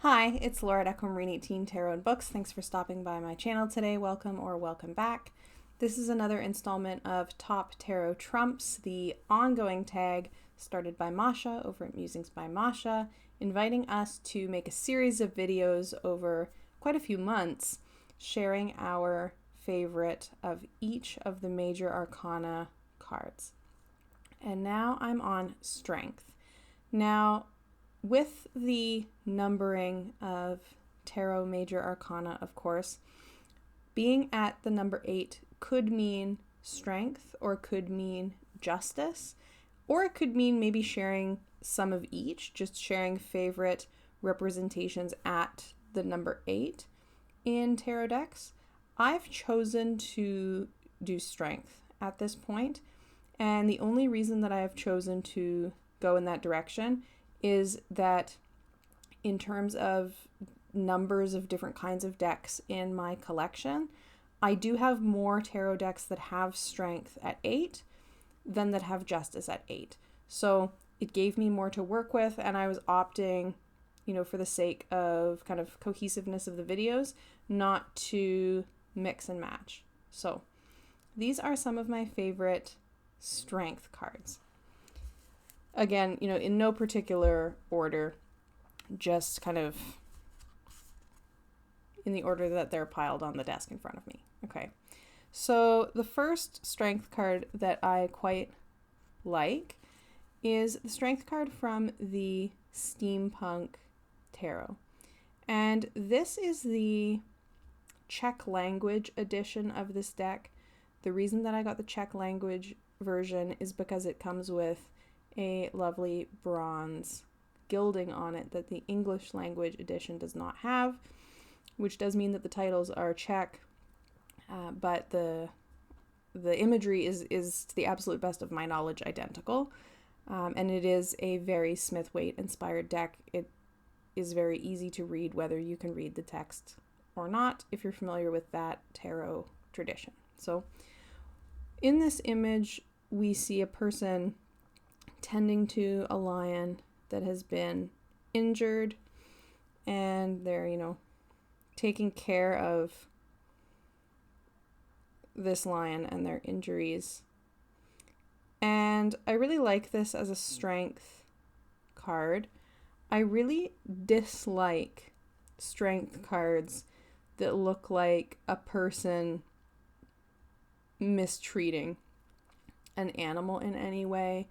Hi, it's Laura at Aquamarine 18 Tarot and Books. Thanks for stopping by my channel today. Welcome or welcome back. This is another installment of Top Tarot Trumps, the ongoing tag started by Masha over at Musings by Masha, inviting us to make a series of videos over quite a few months, sharing our favorite of each of the major arcana cards. And now I'm on Strength. Now, with the numbering of tarot major arcana, of course, being at the number 8 could mean strength or could mean justice, or it could mean maybe sharing some of each, just sharing favorite representations at the number 8 in tarot decks. I've chosen to do strength at this point, and the only reason that I have chosen to go in that direction is that in terms of numbers of different kinds of decks in my collection, I do have more tarot decks that have strength at 8 than that have justice at 8. So it gave me more to work with, and I was opting, for the sake of kind of cohesiveness of the videos, not to mix and match. So these are some of my favorite strength cards. Again, in no particular order, just kind of in the order that they're piled on the desk in front of me. Okay, so the first strength card that I quite like is the strength card from the Steampunk Tarot. And this is the Czech language edition of this deck. The reason that I got the Czech language version is because it comes with a lovely bronze gilding on it that the English language edition does not have, which does mean that the titles are Czech, but the imagery is to the absolute best of my knowledge identical, and it is a very Smith-Waite inspired deck. It is very easy to read whether you can read the text or not if you're familiar with that tarot tradition. So in this image we see a person tending to a lion that has been injured, and they're, taking care of this lion and their injuries. And I really like this as a strength card. I really dislike strength cards that look like a person mistreating an animal in any way,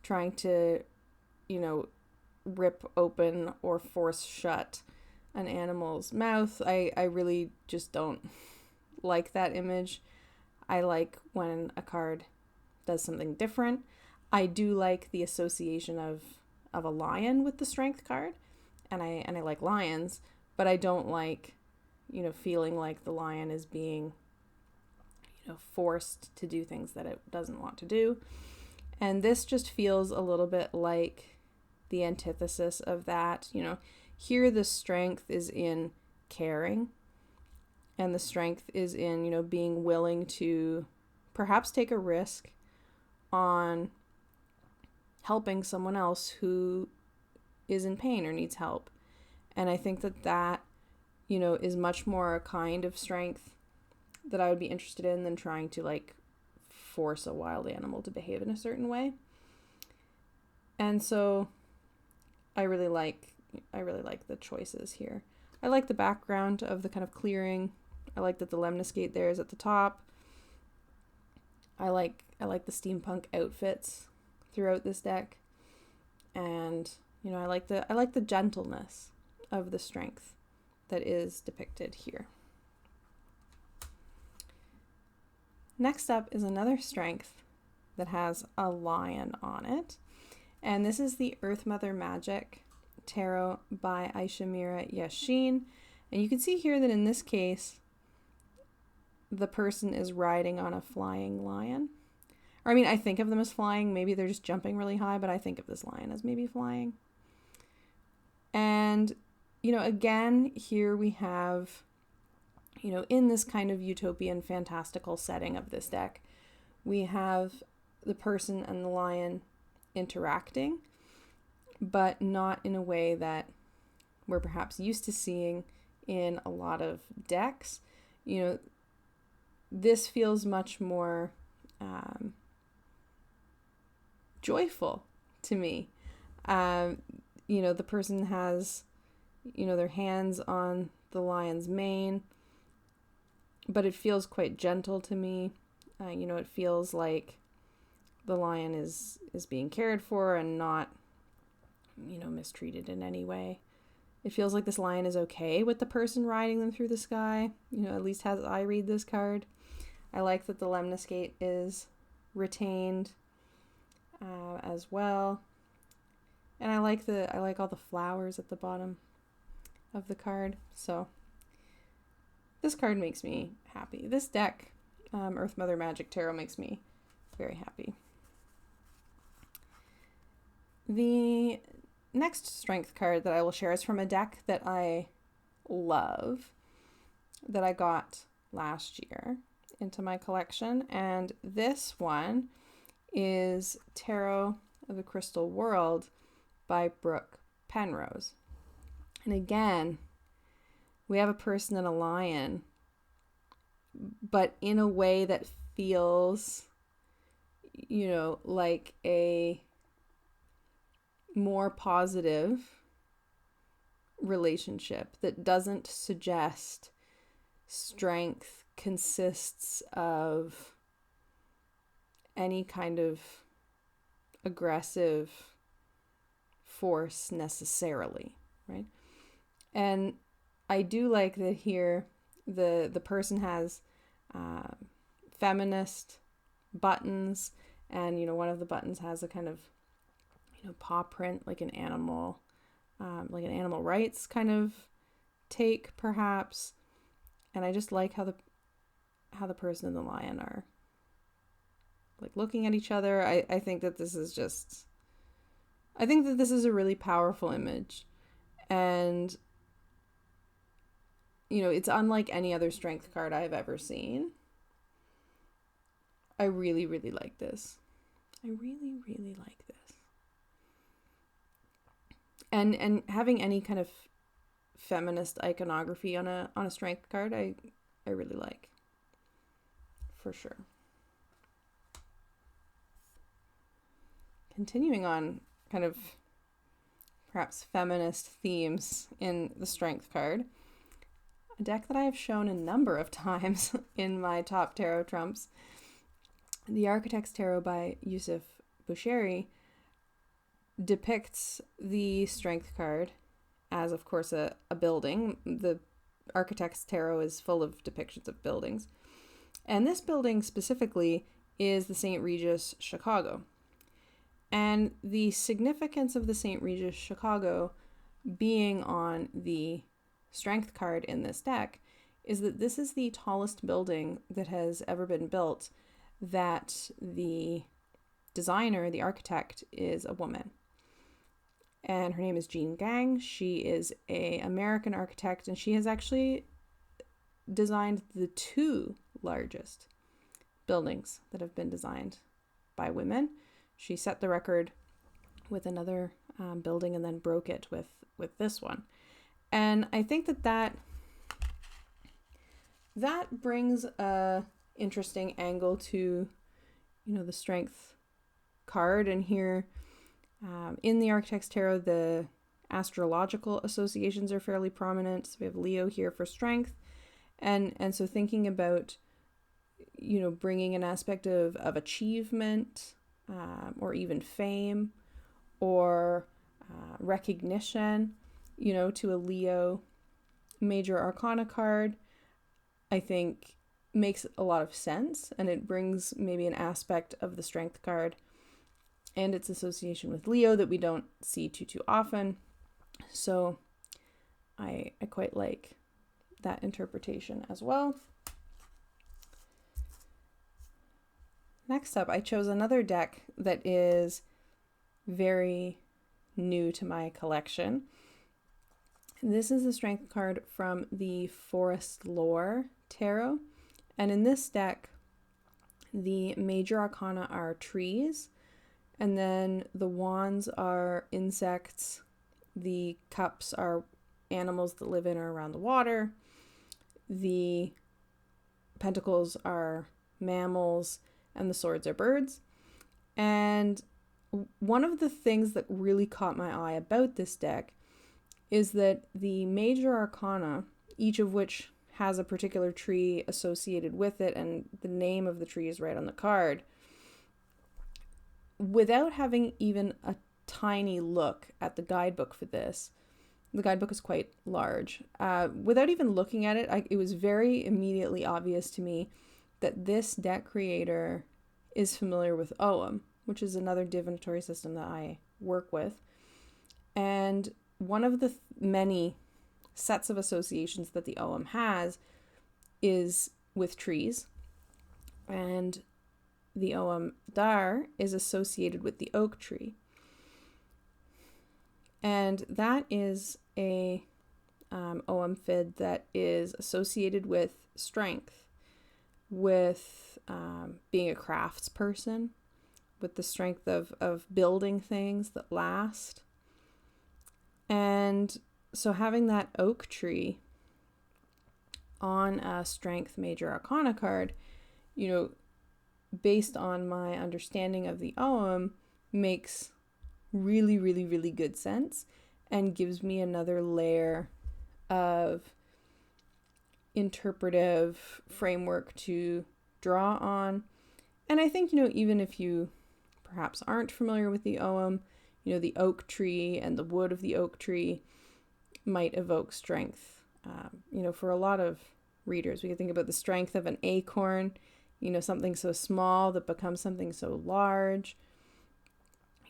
trying to, rip open or force shut an animal's mouth. I really just don't like that image. I like when a card does something different. I do like the association of a lion with the strength card, and I like lions, but I don't like, feeling like the lion is being, forced to do things that it doesn't want to do. And this just feels a little bit like the antithesis of that. Here the strength is in caring, and the strength is in, being willing to perhaps take a risk on helping someone else who is in pain or needs help. And I think that, is much more a kind of strength that I would be interested in than trying to force a wild animal to behave in a certain way. And so I really like the choices here. I like the background of the kind of clearing. I like that the lemniscate there is at the top. I like the steampunk outfits throughout this deck. And I like the gentleness of the strength that is depicted here. Next up is another strength that has a lion on it. And this is the Earth Mother Magic Tarot by Aishamira Yashin. And you can see here that in this case, the person is riding on a flying lion. Or I think of them as flying. Maybe they're just jumping really high, but I think of this lion as maybe flying. And, again, here we have, in this kind of utopian fantastical setting of this deck, we have the person and the lion interacting, but not in a way that we're perhaps used to seeing in a lot of decks. This feels much more joyful to me. The person has, their hands on the lion's mane, but it feels quite gentle to me. It feels like the lion is being cared for and not, mistreated in any way. It feels like this lion is okay with the person riding them through the sky, at least as I read this card. I like that the lemniscate is retained as well. And I like all the flowers at the bottom of the card. So this card makes me happy. This deck, Earth Mother Magic Tarot, makes me very happy. The next strength card that I will share is from a deck that I love, that I got last year into my collection. And this one is Tarot of the Crystal World by Brooke Penrose. And again, we have a person and a lion, but in a way that feels, like a more positive relationship that doesn't suggest strength consists of any kind of aggressive force necessarily, right? And I do like that here the person has feminist buttons, and one of the buttons has a kind of paw print, like an animal rights kind of take, perhaps. And I just like how the person and the lion are like looking at each other. I think that this is a really powerful image, and it's unlike any other strength card I've ever seen. I really, really like this. I really, really like this. And having any kind of feminist iconography on a strength card, I really like, for sure. Continuing on kind of perhaps feminist themes in the strength card, a deck that I have shown a number of times in my top tarot trumps, the Architect's Tarot by Yusuf Bushiri, depicts the strength card as, of course, a building. The Architect's Tarot is full of depictions of buildings. And this building specifically is the St. Regis Chicago. And the significance of the St. Regis Chicago being on the strength card in this deck is that this is the tallest building that has ever been built, that the designer, the architect, is a woman. And her name is Jeanne. She is an American architect, and she has actually designed the 2 largest buildings that have been designed by women. She set the record with another building and then broke it with this one. And I think that brings a interesting angle to, the strength card. And here in the Architect's Tarot, the astrological associations are fairly prominent. So we have Leo here for strength. And so thinking about, bringing an aspect of achievement, or even fame, or recognition, to a Leo major arcana card, I think makes a lot of sense, and it brings maybe an aspect of the strength card and its association with Leo that we don't see too often. So I quite like that interpretation as well. Next up, I chose another deck that is very new to my collection. This is the strength card from the Forest Lore Tarot. And in this deck, the major arcana are trees, and then the wands are insects, the cups are animals that live in or around the water. The pentacles are mammals, and the swords are birds. And one of the things that really caught my eye about this deck is that the major arcana, each of which has a particular tree associated with it, and the name of the tree is right on the card, without having even a tiny look at the guidebook for this, the guidebook is quite large. Without even looking at it, it was very immediately obvious to me that this deck creator is familiar with Ogham, which is another divinatory system that I work with. And one of the many sets of associations that the Ogham has is with trees. And the Ogham Dar is associated with the oak tree. And that is a Ogham Fid that is associated with strength, with being a craftsperson, with the strength of building things that last. And so having that oak tree on a strength major arcana card, based on my understanding of the Ogham, makes really, really, really good sense and gives me another layer of interpretive framework to draw on. And I think, even if you perhaps aren't familiar with the Ogham, the oak tree and the wood of the oak tree might evoke strength. For a lot of readers, we could think about the strength of an acorn, something so small that becomes something so large.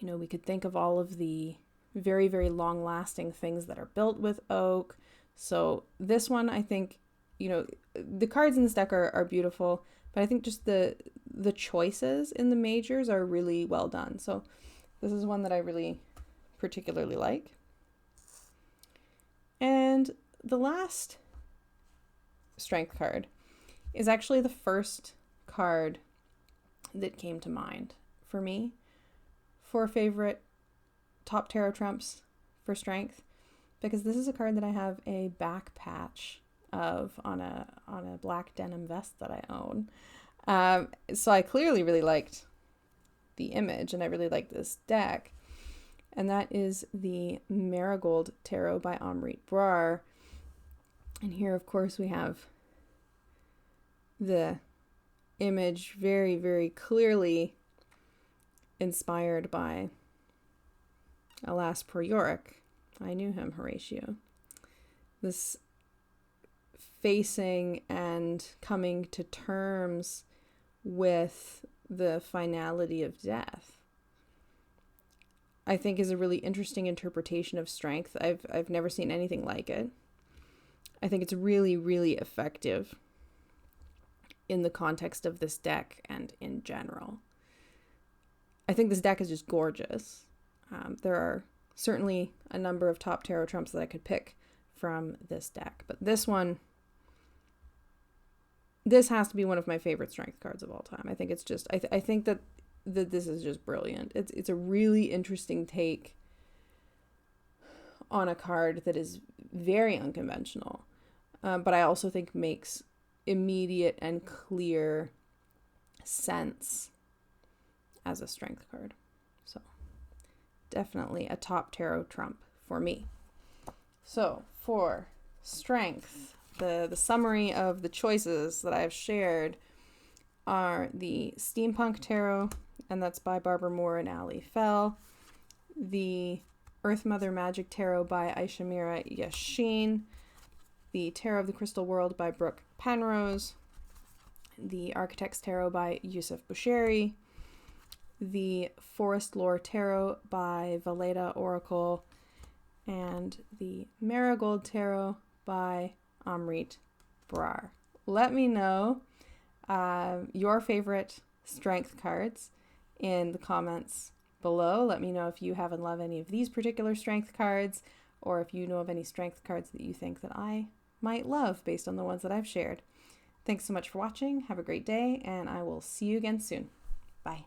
We could think of all of the very, very long-lasting things that are built with oak. So this one, I think, the cards in this deck are beautiful, but I think just the choices in the majors are really well done. So this is one that I really particularly like. And the last strength card is actually the first card that came to mind for me for favorite top tarot trumps for strength, because this is a card that I have a back patch of on a black denim vest that I own. So I clearly really liked the image, and I really like this deck, and that is the Marigold Tarot by Amrit Brar. And here, of course, we have the image very, very clearly inspired by, alas, poor Yorick. I knew him, Horatio. This facing and coming to terms with the finality of death, I think, is a really interesting interpretation of strength. I've never seen anything like it. I think it's really, really effective in the context of this deck and in general. I think this deck is just gorgeous. There are certainly a number of top tarot trumps that I could pick from this deck, but this has to be one of my favorite strength cards of all time. I think it's just, I think that this is just brilliant. It's a really interesting take on a card that is very unconventional, but I also think makes immediate and clear sense as a strength card. So definitely a top tarot trump for me. So for strength, the summary of the choices that I've shared are the Steampunk Tarot, and that's by Barbara Moore and Ali Fell, the Earth Mother Magic Tarot by Aishamira Yashin, the Tarot of the Crystal World by Brooke Penrose, the Architect's Tarot by Yusuf Bushiri, the Forest Lore Tarot by Valletta Oracle, and the Marigold Tarot by Amrit Brar. Let me know your favorite strength cards in the comments below. Let me know if you have and love any of these particular strength cards, or if you know of any strength cards that you think that I might love based on the ones that I've shared. Thanks so much for watching. Have a great day, and I will see you again soon. Bye.